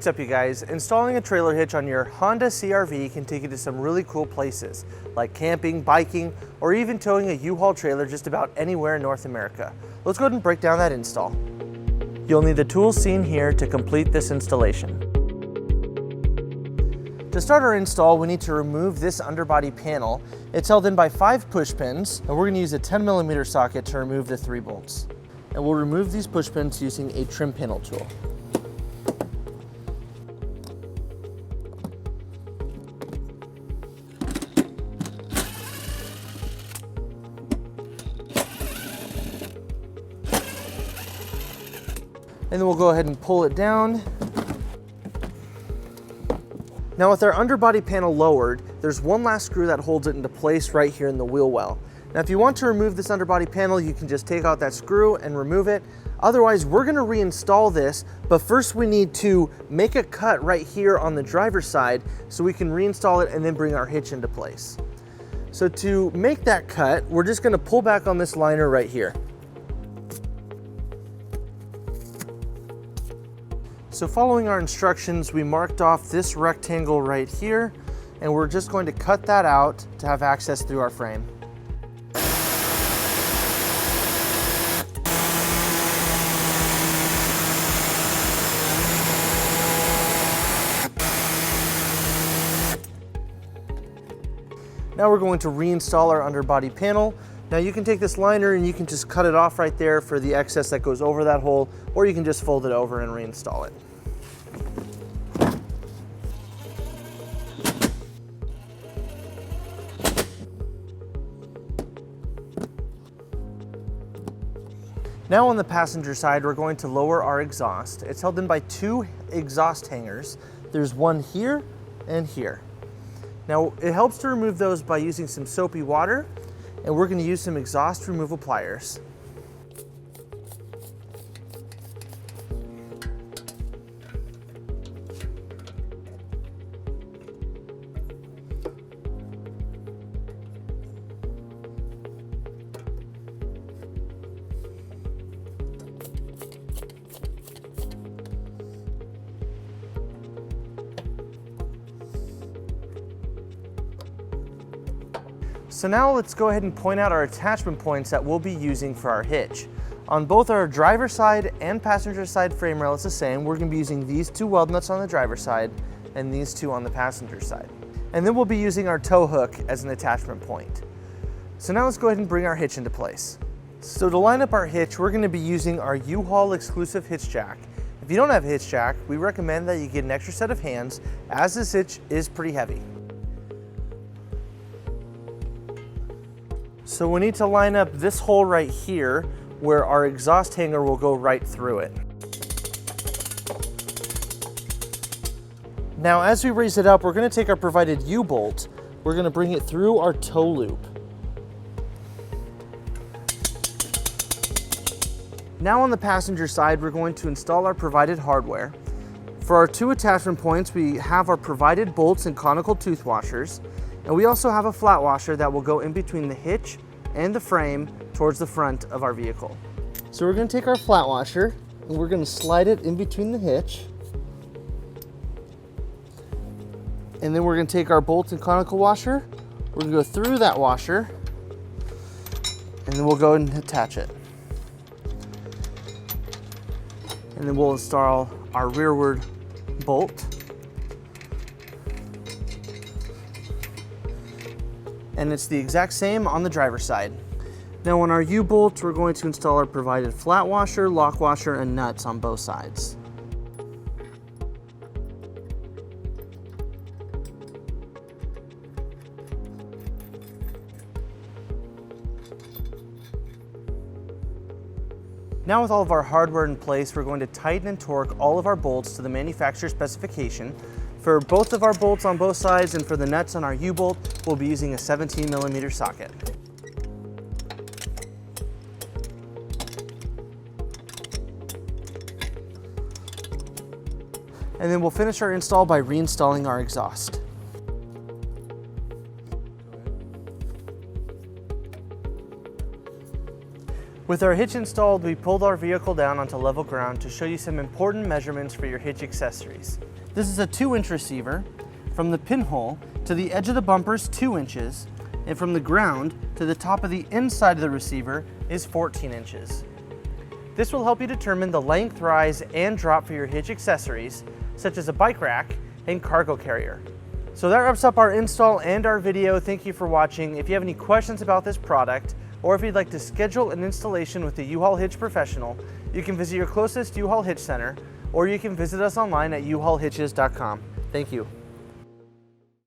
What's up, you guys? Installing a trailer hitch on your Honda CR-V can take you to some really cool places, like camping, biking, or even towing a U-Haul trailer just about anywhere in North America. Let's go ahead and break down that install. You'll need the tools seen here to complete this installation. To start our install, we need to remove this underbody panel. It's held in by 5 push pins, and we're going to use a 10mm socket to remove the 3 bolts. And we'll remove these push pins using a trim panel tool. And then we'll go ahead and pull it down. Now with our underbody panel lowered, there's one last screw that holds it into place right here in the wheel well. Now if you want to remove this underbody panel, you can just take out that screw and remove it. Otherwise, we're gonna reinstall this, but first we need to make a cut right here on the driver's side so we can reinstall it and then bring our hitch into place. So to make that cut, we're just gonna pull back on this liner right here. So following our instructions, we marked off this rectangle right here, and we're just going to cut that out to have access through our frame. Now we're going to reinstall our underbody panel. Now you can take this liner and you can just cut it off right there for the excess that goes over that hole, or you can just fold it over and reinstall it. Now on the passenger side, we're going to lower our exhaust. It's held in by 2 exhaust hangers. There's one here and here. Now it helps to remove those by using some soapy water, and we're going to use some exhaust removal pliers. So now let's go ahead and point out our attachment points that we'll be using for our hitch. On both our driver's side and passenger side frame rail, it's the same. We're going to be using these 2 weld nuts on the driver's side and these 2 on the passenger side. And then we'll be using our tow hook as an attachment point. So now let's go ahead and bring our hitch into place. So to line up our hitch, we're going to be using our U-Haul exclusive hitch jack. If you don't have a hitch jack, we recommend that you get an extra set of hands, as this hitch is pretty heavy. So we need to line up this hole right here where our exhaust hanger will go right through it. Now as we raise it up, we're going to take our provided U-bolt, we're going to bring it through our tow loop. Now on the passenger side, we're going to install our provided hardware. For our 2 attachment points, we have our provided bolts and conical tooth washers. And we also have a flat washer that will go in between the hitch and the frame towards the front of our vehicle. So we're going to take our flat washer and we're going to slide it in between the hitch. And then we're going to take our bolts and conical washer. We're going to go through that washer and then we'll go and attach it. And then we'll install our rearward bolt. And it's the exact same on the driver's side. Now on our U-bolts, we're going to install our provided flat washer, lock washer, and nuts on both sides. Now with all of our hardware in place, we're going to tighten and torque all of our bolts to the manufacturer specification. For both of our bolts on both sides and for the nuts on our U-bolt, we'll be using a 17mm socket. And then we'll finish our install by reinstalling our exhaust. With our hitch installed, we pulled our vehicle down onto level ground to show you some important measurements for your hitch accessories. This is a 2-inch receiver. From the pinhole to the edge of the bumper is 2 inches, and from the ground to the top of the inside of the receiver is 14 inches. This will help you determine the length, rise, and drop for your hitch accessories, such as a bike rack and cargo carrier. So that wraps up our install and our video. Thank you for watching. If you have any questions about this product, or if you'd like to schedule an installation with the U-Haul Hitch Professional, you can visit your closest U-Haul Hitch Center, or you can visit us online at uhaulhitches.com. Thank you.